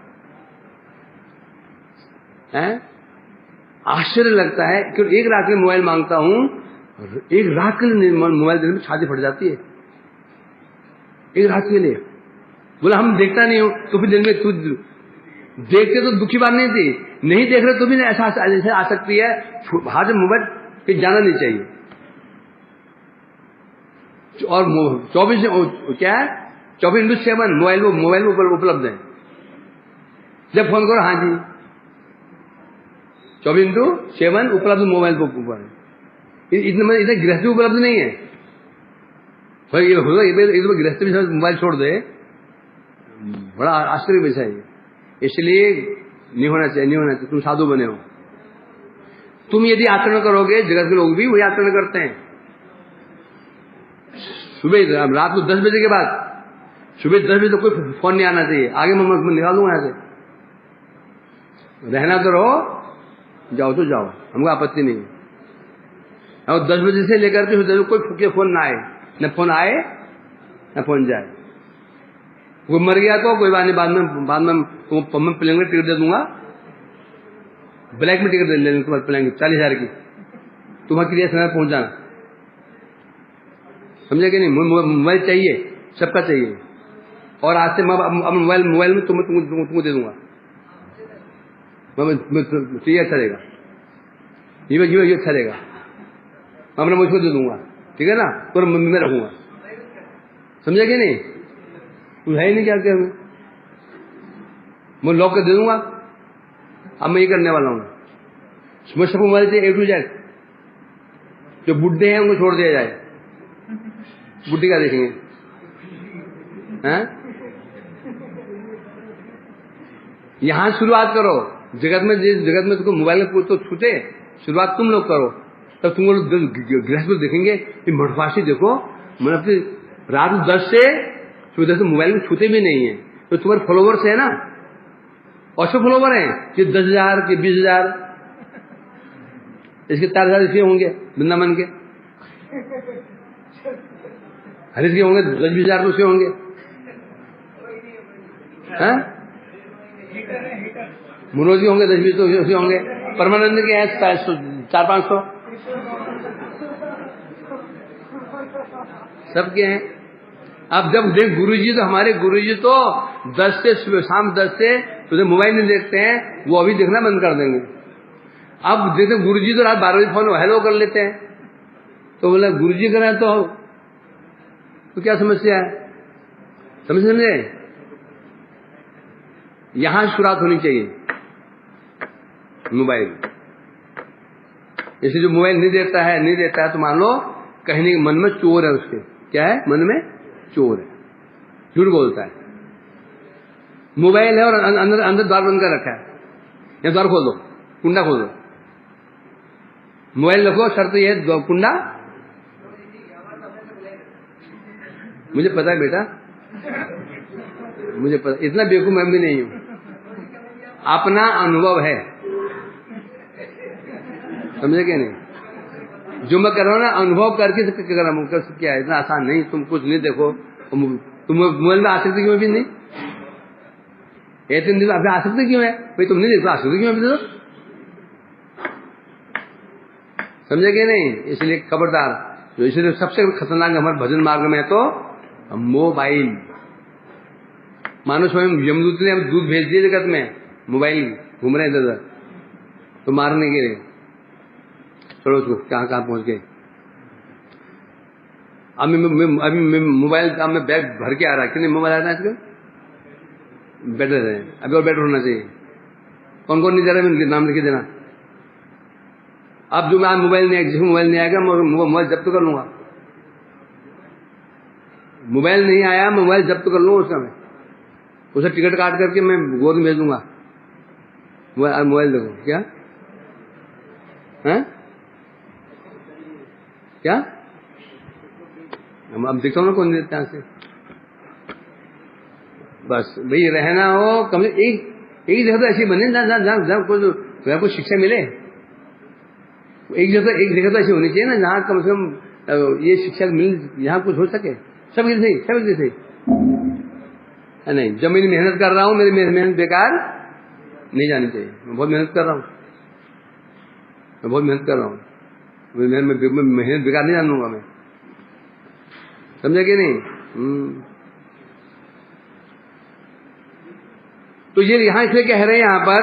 है। आश्चर्य लगता है कि एक रात के मोबाइल मांगता हूं, एक रात के लिए मोबाइल देने में छाती फट जाती है। एक रात के लिए बोला हम देखता नहीं हो, तो फिर दिन में तू देखते तो दुखी बात नहीं थी, नहीं देख रहे तो भी ऐसा आ सकती है। हाथ में मोबाइल पे जाना नहीं चाहिए। और 24 क्या है, 24/7 मोबाइल में उपलब्ध है। जब फोन करो हाँ जी 24/7 उपलब्ध मोबाइल पर ऊपर। इतना गृहस्थी उपलब्ध नहीं है। गृहस्थी भी मोबाइल छोड़ दे, बड़ा आश्चर्य विषय है। इसलिए नहीं होना चाहिए। तुम साधु बने हो, तुम यदि आचरण करोगे, जगत के लोग भी वही आचरण करते हैं। सुबह रात को 10 बजे के बाद, सुबह 10 बजे तो कोई फोन नहीं आना चाहिए। आगे मैं निकाल दूंगा यहाँ से। रहना तो रहो, जाओ तो जाओ, हमको आपत्ति नहीं है। और 10 बजे से लेकर के कोई फोन ना आए, न फोन आए न फोन जाए। कोई मर गया तो कोई बात नहीं, बाद में तुम प्लेन में टिकट दे दूंगा, ब्लैक में टिकट दे लेंगे तुम्हारे प्लेन की 40,000 की, तुम्हारे क्रिया समय पहुंच जाना। समझे कि नहीं? मोबाइल चाहिए, सबका चाहिए। और आज से मोबाइल में तुमको दे दूंगा, ये अच्छा रहेगा, ये अच्छा रहेगा, अपना मुझको दे दूंगा, ठीक है ना? और मैं रखूंगा। समझे कि नहीं? तू है ही नहीं क्या क्या मैं लॉक कर दे दूंगा। अब मैं ये करने वाला हूं, मैं सबको मोबाइल से A to Z, जो बुढ़े हैं उनको छोड़ दिया जाए। बुढ़ी का देखेंगे हैं? यहां शुरुआत करो। जगत में जिस जगत में तुमको मोबाइल में तो छूटे, शुरुआत तुम लोग करो, तब तुम लोग गृहस्थ को देखेंगे। मठवासी देखो, मतलब रात 10 से सुबह 10 से मोबाइल में छूते भी नहीं है। तो तुम्हारे फॉलोवर्स है ना, और सब फॉलोवर हैं कि 10,000 के 20,000, इसके 4,000 इसके होंगे वृंदावन के, हरीश के होंगे 10-20,000 उसके होंगे हैं? मनोज के होंगे 10-20 तो उसके होंगे। परमानंद के हैं 400-500 सबके हैं। अब जब देख गुरुजी, तो हमारे गुरुजी तो 10 से शाम 10 से तो मोबाइल नहीं देखते हैं, वो अभी देखना बंद कर देंगे। अब देखते गुरुजी तो रात 12 बजे फोन हेलो कर लेते हैं, तो बोला गुरुजी करें तो क्या समस्या है? समझे? यहां शुरुआत होनी चाहिए मोबाइल। जैसे जो मोबाइल नहीं देता है तो मान लो कहीं मन में चोर है, उसके क्या है? मन में चोर है, झूठ बोलता है। मोबाइल है और अंदर द्वार बंद कर रखा है, या द्वार खोल दो, कुंडा खोल दो। मोबाइल रखो, शर्त ये है कुंडा। मुझे पता है बेटा, मुझे पता, इतना बेवकूफ मैं भी नहीं हूं। अपना अनुभव है, समझे क्या नहीं? जो मैं कर रहा हूं ना, अनुभव करके क्या है, इतना आसान नहीं। तुम कुछ नहीं देखो, तुम मोबाइल में आसक्ति क्यों भी नहीं? ऐसे दिन आसक्ति क्यों है भाई? तुम नहीं देखो, आसक्ति क्यों है? समझे कि नहीं? इसलिए खबरदार। तो इसलिए सबसे खतरनाक हमारे भजन मार्ग में तो मोबाइल। मानो स्वयं यमदूत ने दूध भेज दिए जगत में, मोबाइल घूम रहे इधर तो मारने के लिए। छोड़ो उसको, कहाँ कहाँ पहुंच गए। अभी मोबाइल का मैं बैग भर के आ रहा है, कितने मोबाइल आ रहा है आजकल, बेटर है, अभी और बेटर होना चाहिए। कौन कौन नहीं जा रहा है, नाम लिखे देना। अब जो मैं मोबाइल नहीं, जिसको मोबाइल नहीं आएगा मोबाइल जब्त कर लूंगा। मोबाइल नहीं आया, मोबाइल जब्त कर लूंगा उसका, मैं उसे टिकट काट करके मैं गोद में भेज दूंगा। मोबाइल देखो क्या है, क्या अब देखता हूँ ना कौन देते हैं से। बस भाई रहना हो कम से एक जगह तो ऐसी बने जहाँ कुछ शिक्षा मिले। एक जगह तो ऐसी होनी चाहिए ना जहाँ कम से कम ये शिक्षा मिल, यहाँ कुछ हो सके। सब सही नहीं, जब मैं मेहनत कर रहा हूँ मेरी मेहनत बेकार नहीं जानी चाहिए। मैं बहुत मेहनत कर रहा हूँ, मेहनत बेकार नहीं जानूंगा मैं, समझे कि नहीं। तो ये यहां इसलिए कह रहे हैं यहां पर,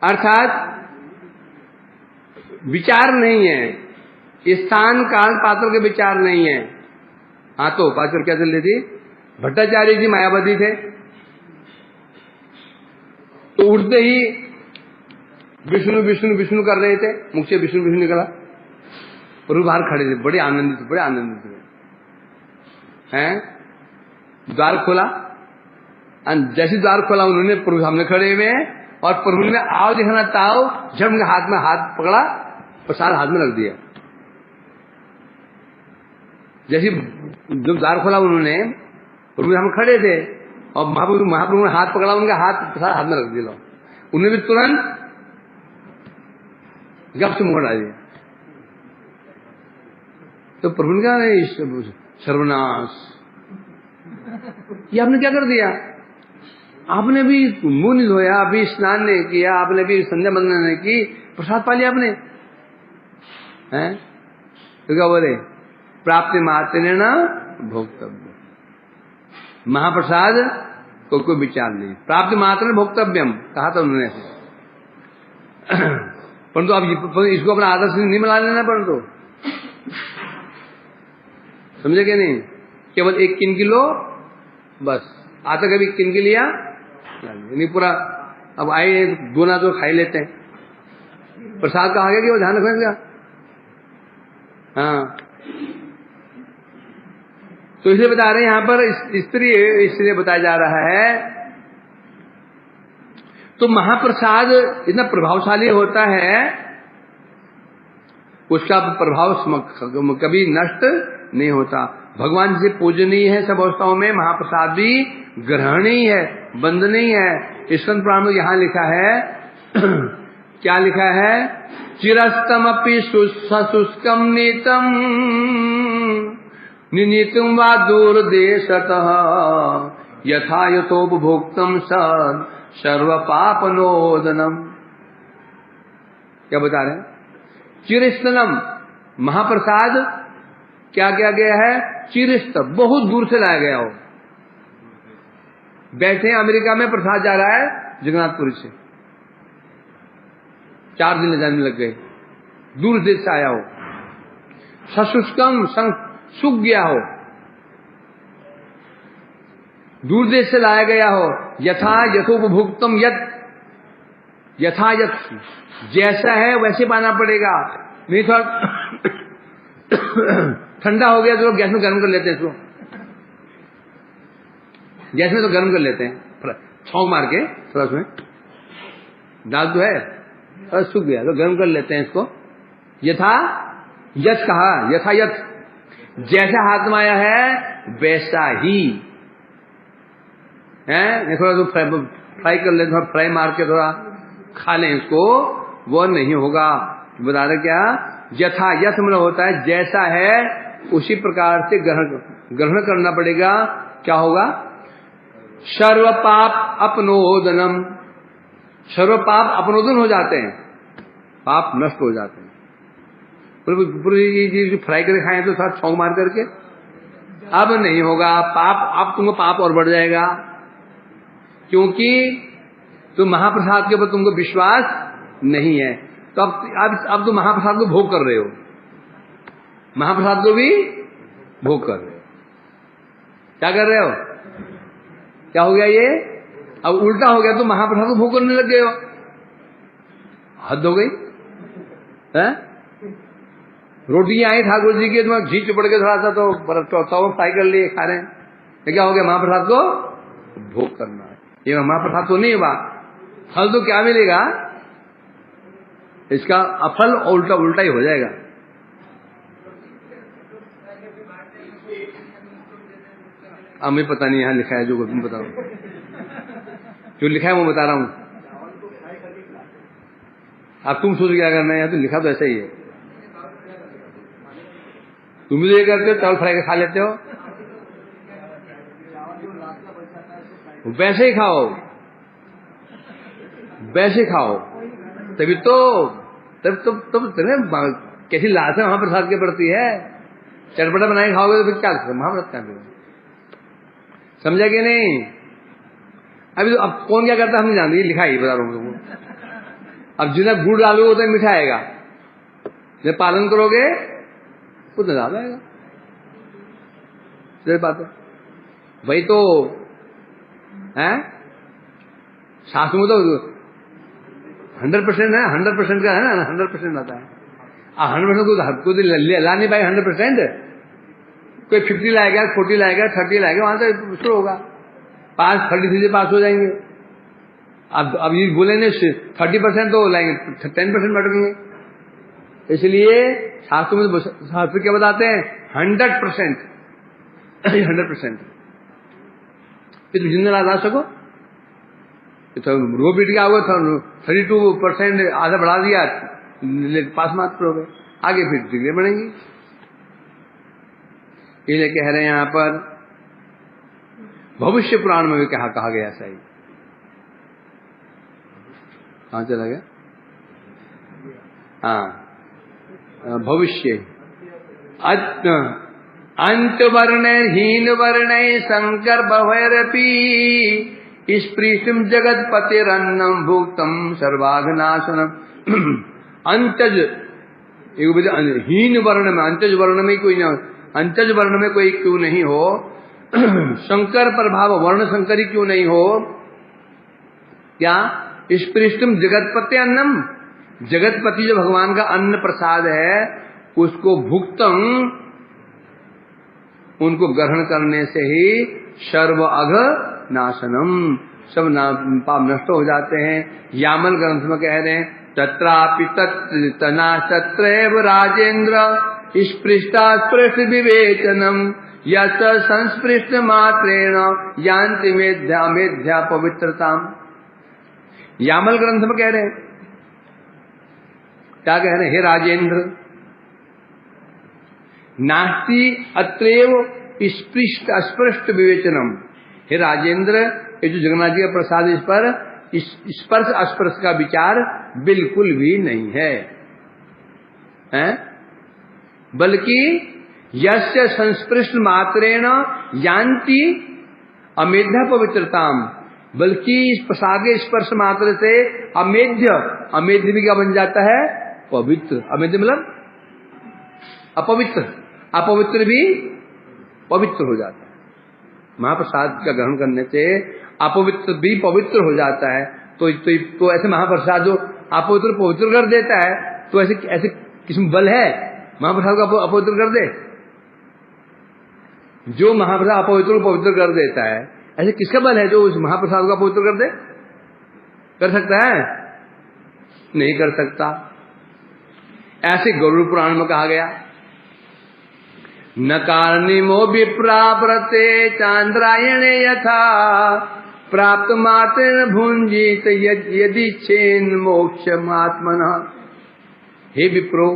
अर्थात विचार नहीं है, स्थान काल पात्र के विचार नहीं है। हाँ तो पात्र क्या चल रही थी, भट्टाचार्य जी मायावादी थे, तो उठते ही विष्णु विष्णु विष्णु कर रहे थे, मुख से विष्णु विष्णु निकला, और वो बाहर खड़े थे बड़े आनंदित हैं। द्वार खोला, जैसे द्वार खोला उन्होंने प्रभु सामने खड़े हुए, और प्रभु ने आओ देखना ताओ झट के हाथ में हाथ पकड़ा, प्रसाद हाथ में रख दिया। जैसे जब द्वार खोला उन्होंने, प्रभु हम खड़े थे और महाप्रभु ने हाथ पकड़ा, उनका हाथ प्रसाद हाथ में रख दिया। उन्हें भी तुरंत गप से मुंह हटा दिया। तो प्रभु ने कहा सर्वनाश, ये आपने क्या कर दिया, आपने भी मुंह नहीं धोया, अभी स्नान नहीं किया, आपने भी संध्या वंदना नहीं की, प्रसाद पा लिया आपने हैं। तो क्या बोले, प्राप्ति मात्र न भोक्तव्य, महाप्रसाद को कोई विचार नहीं, प्राप्ति मात्र न भोक्तव्यम कहा था उन्होंने। परंतु अब इसको अपना आदर्श नहीं मिला लेना, परंतु समझे क्या नहीं, केवल एक किनकी लो बस, आता कभी किनकी लिया नहीं पूरा, अब आए दोना तो खाई लेते हैं, प्रसाद का आगे कि वो ध्यान रखना। हाँ तो इसलिए बता रहे हैं यहां पर स्त्री, इसलिए बताया जा रहा है। तो महाप्रसाद इतना प्रभावशाली होता है, उसका प्रभाव कभी नष्ट नहीं होता। भगवान से पूजनीय है सब अवस्थाओं में, महाप्रसाद भी ग्रहणीय है, वंदनीय है। स्कंद पुराण में यहां लिखा है क्या लिखा है, चिरस्तमपि शुष्कम नीतम निनीतम वा दूरदेशतः यथा यथोपभोक्तम सद सर्व पापनोदनम। क्या बता रहे हैं, चिरस्तनम महाप्रसाद क्या किया गया है, चिरस्त बहुत दूर से लाया गया हो। बैठे अमेरिका में प्रसाद जा रहा है जगन्नाथपुरी से, 4 दिन ले जाने लग गए, दूर देश से आया हो, सशुष्कम सूख गया हो, दूर देश से लाया गया हो। यथा यथोपभुक्तम यथा यथ जैसा है वैसे पाना पड़ेगा, नहीं थोड़ा ठंडा हो गया तो लोग गैस में गर्म कर लेते हैं, इसको गैस में तो गर्म कर लेते हैं, छौंक मार के थोड़ा उसमें दाल जो है और सूख गया तो गर्म कर लेते हैं इसको। यथा यथ कहा, यथा यथ जैसा हाथ में आया है वैसा ही है, थोड़ा तो फ्राई कर ले, थोड़ा फ्राई मार के थोड़ा खा लें इसको, वो नहीं होगा। बता रहे क्या, यथा यथ मतलब होता है जैसा है उसी प्रकार से ग्रहण करना पड़ेगा। क्या होगा, सर्व पाप अपनोदनम, सर्व पाप अपनोदन हो जाते हैं, पाप नष्ट हो जाते हैं। पूरी फ्राई करके खाएं तो साथ छौंक मार करके, अब नहीं होगा पाप, अब तुमको पाप और बढ़ जाएगा, क्योंकि तुम महाप्रसाद के ऊपर तुमको विश्वास नहीं है। तो अब तो महाप्रसाद को भोग कर रहे हो, महाप्रसाद को भी भोग कर रहे हो। क्या कर रहे हो? क्या हो गया ये? अब उल्टा हो गया, तो महाप्रसाद को भोग करने लग गए हो। हद हो गई है? रोटियां आई ठाकुर जी की, तुम्हें घी चुपड़ के थोड़ा सा तो फ्राई कर लिए, खा रहे हैं, तो क्या हो गया? महाप्रसाद को भोग करना है। ये महाप्रसाद तो नहीं हुआ, फल तो क्या मिलेगा? इसका अफल उल्टा उल्टा ही हो जाएगा। अब मुझे पता नहीं यहां लिखा है, जो तुम बताओ, जो लिखा है वो बता रहा हूं। अब तुम सोच क्या करना है, यहां तो लिखा तो ऐसा ही है। तुम भी तो ये करते हो, चावल फ्राई के खा लेते हो, वैसे ही खाओ, वैसे खाओ, तभी तो तब कैसी लालसा महाप्रसाद के प्रति है। चटपटा बनाए खाओगे तो फिर क्या महाप्रसाद क्या मिलेगा? समझा कि नहीं? अभी तो अब कौन क्या करता है हम नहीं जानते, लिखा ही बता रहा हूं तुमको। अब जितना गुड़ डालोगे उतना मीठा आएगा, जब पालन करोगे उतना ज्यादा आएगा। सही बात है, वही तो है। शास्त्र में तो 100% है, 100% का है ना, 100% आता है। 100% को ला नहीं पाएगा 100%। कोई 50 लाएगा, 40 लाएगा, 30 लाएगा, वहां से शुरू होगा। 30 से पास हो जाएंगे। अब ये बोले ने 30% तो लाएंगे, 10% भटकेंगे। इसलिए शास्त्र क्या बताते हैं? 100%, 100%। फिर तुम जिंदा ला सको तो रो पीट के आओगे, 32% आधा बढ़ा दिया, पास मात्र हो गए, आगे फिर डिग्री बढ़ेंगी। इसलिए कह रहे हैं यहां पर, भविष्य पुराण में भी कहा गया ऐसा ही। कहां चला गया? हाँ, भविष्य अंत वर्ण हीन वर्ण शंकर भवैरपी स्पृष्टम जगत पतिरन्नम भुक्तम सर्वाघनाशनम। अंतज हीन वर्ण में, अंतज वर्ण में कोई नहीं, अंतज वर्ण में कोई क्यों नहीं हो? शंकर प्रभाव वर्ण शंकरी क्यों नहीं हो? क्या? स्पृष्टम जगतपति अन्नम, जगतपति जो भगवान का अन्न प्रसाद है उसको भुक्तम, उनको ग्रहण करने से ही सर्व अघ नाशनम, सब पाप नष्ट हो जाते हैं। यामल ग्रंथ में कह रहे हैं, तत्रापि तना तत्रैव राजेंद्र स्पृष्टा स्पृष्ट विवेचनम यत संस्पृष्ट मात्रेण यान्ति मेध्या मेध्या पवित्रताम। यामल ग्रंथ में कह रहे हैं, क्या कह रहे हैं? हे राजेंद्र, नास्ति अत्रैव स्पृष्ट अस्पृष्ट विवेचनम। हे राजेंद्र, ये जो जगन्नाथ जी का प्रसाद, इस पर स्पर्श अस्पर्श का विचार बिल्कुल भी नहीं है, बल्कि यस्य संस्पृष्ट मात्रेण यान्ति अमेध्य पवित्रताम, बल्कि इस प्रसाद के स्पर्श मात्र से अमेध्य, अमेध्य भी क्या बन जाता है? पवित्र। अमेध्य मतलब अपवित्र, अपवित्र भी पवित्र हो जाता है। महाप्रसाद का ग्रहण करने से अपवित्र भी पवित्र हो जाता है। तो ऐसे महाप्रसाद जो अपवित्र पवित्र कर देता है, तो ऐसे किस्म बल है महाप्रसाद को अपवित्र कर दे? जो महाप्रसाद अपवित्र को पवित्र कर देता है, ऐसे किसका बल है जो उस महाप्रसाद को अपवित्र कर दे? कर सकता है? नहीं कर सकता। ऐसे गरुड़ पुराण में कहा गया, न कार्णिमो विप्राव्रते चांद्रायणे यथा प्राप्त मात्र भुंजित यदि चेन मोक्ष महात्मन। हे विप्रो,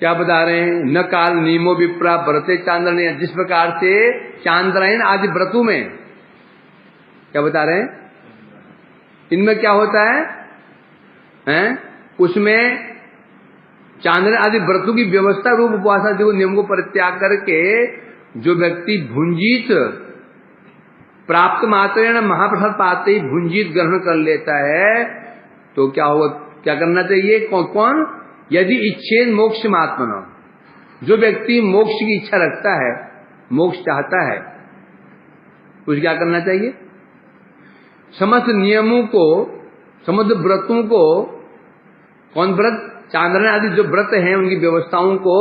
क्या बता रहे हैं? न काल नीमो विप्रा व्रते चांद्रायण, जिस प्रकार से चांद्रायण आदि व्रतों में, क्या बता रहे हैं? इनमें क्या होता है? उसमें चांद्रायण आदि व्रतों की व्यवस्था रूप उपवास आदि को नियम को परित्याग करके जो व्यक्ति भुंजित प्राप्त मात्रेण महाप्रसाद पाते ही भुंजित ग्रहण कर लेता है, तो क्या होगा? क्या करना चाहिए? कौन? यदि इच्छेद मोक्ष महात्मना, जो व्यक्ति मोक्ष की इच्छा रखता है, मोक्ष चाहता है, उसे क्या करना चाहिए? समस्त नियमों को, समस्त व्रतों को, कौन व्रत? चांद्रण आदि जो व्रत हैं उनकी व्यवस्थाओं को,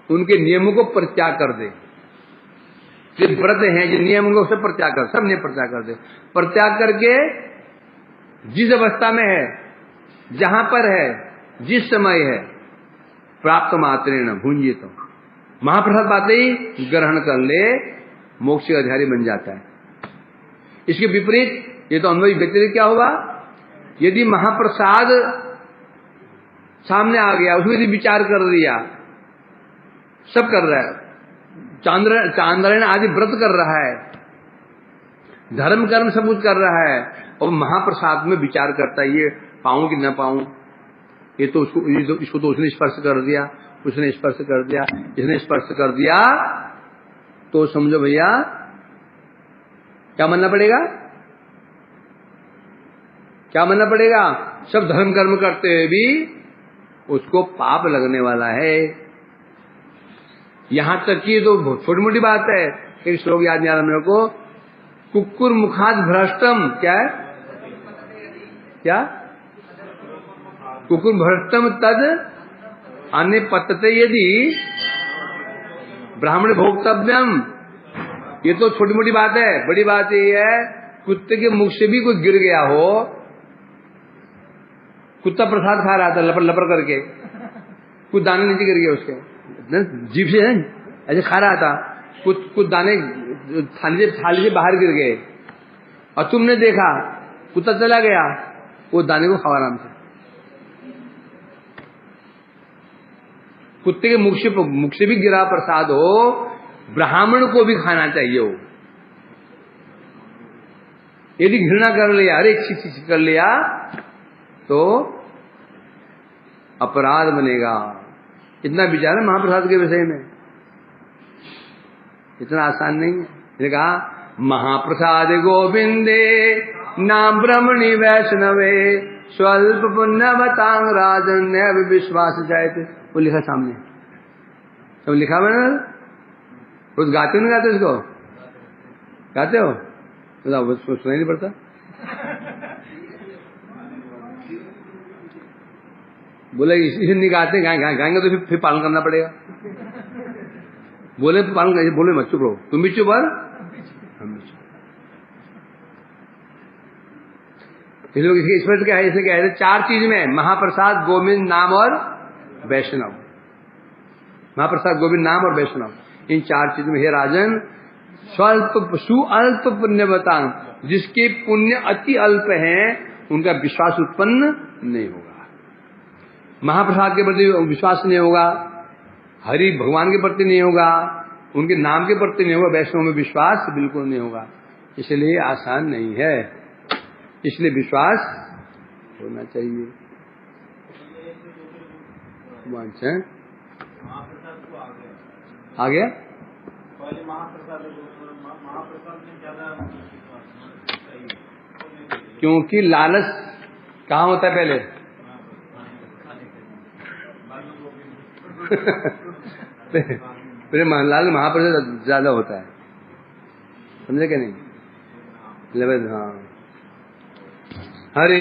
उनके नियमों को परित्याग कर दे। जो व्रत हैं, जो नियमों को सब परित्याग कर, सब नियम परित्याग कर दे। परित्याग करके जिस अवस्था में है, जहां पर है, जिस समय है, प्राप्त मात्रेण भूंजिए तो महाप्रसाद बातें ही ग्रहण कर ले, मोक्ष का अधिकारी बन जाता है। इसके विपरीत ये तो अन्वयी व्यतिरिक्त क्या होगा? यदि महाप्रसाद सामने आ गया, उसमें यदि विचार कर दिया, सब कर रहा है, चांद्रण आदि व्रत कर रहा है, धर्म कर्म सब कुछ कर रहा है, और महाप्रसाद में विचार करता है ये पाऊं कि न पाऊं, ये तो इसको तो उसने स्पर्श कर दिया, उसने स्पर्श कर दिया, इसने स्पर्श कर दिया, तो समझो भैया क्या मानना पड़ेगा? क्या मानना पड़ेगा? सब धर्म कर्म करते हुए भी उसको पाप लगने वाला है। यहां तक कि तो छोटी मोटी बात है, एक श्लोक याद नहीं आ रहा मेरे को, कुक्कुर मुखाद भ्रष्टम, क्या है? क्या? कुकुर भ्रष्टम तद अन्य पतते यदि ब्राह्मण भोक्तव्यम। ये तो छोटी मोटी बात है, बड़ी बात ये है, कुत्ते के मुख से भी कोई गिर गया हो, कुत्ता प्रसाद खा रहा था लपर लपर करके, कुछ दाने नीचे गिर गए उसके जीभ से, ऐसे खा रहा था, कुछ दाने थाली से बाहर गिर गए, और तुमने देखा कुत्ता चला गया, वो दाने को खाओ आराम से। कुत्ते के मुख से भी गिरा प्रसाद हो, ब्राह्मण को भी खाना चाहिए हो। यदि घृणा कर लिया, अरे छी कर लिया, तो अपराध बनेगा। इतना विचार है महाप्रसाद के विषय में, इतना आसान नहीं है। इसने कहा महाप्रसाद गोविंदे नाम ब्रह्मणि वैष्णवे स्वल्प पुण्यवतांग राजन विश्वास जायते। वो लिखा सामने, सब लिखा हुआ ना। रोज गाते हो नहीं गाते? इसको गाते हो? तो सुनाई नहीं पड़ता? बोले इसे नहीं गाते, गाएंगे तो फिर पालन करना पड़ेगा। बोले पालन कर, बोले मत, चुप रहो, तुम भी चुप और हम भी चुप। ये लोग इसके स्पष्ट क्या है, इसने क्या है, चार चीज में महाप्रसाद, गोविंद नाम और वैष्णव। महाप्रसाद, गोविंद नाम और वैष्णव, इन चार चीजों में हे राजन स्वल्प सुअल्प पुण्यवतां, जिसके पुण्य अति अल्प हैं उनका विश्वास उत्पन्न नहीं होगा। महाप्रसाद के प्रति विश्वास नहीं होगा, हरि भगवान के प्रति नहीं होगा, उनके नाम के प्रति नहीं होगा, वैष्णव में विश्वास बिल्कुल नहीं होगा। इसलिए आसान नहीं है, इसलिए विश्वास होना चाहिए। आ गया क्योंकि लालच कहाँ होता है पहले? लालच महाप्रसाद ज्यादा होता है, समझे क्या नहीं? हाँ, हरे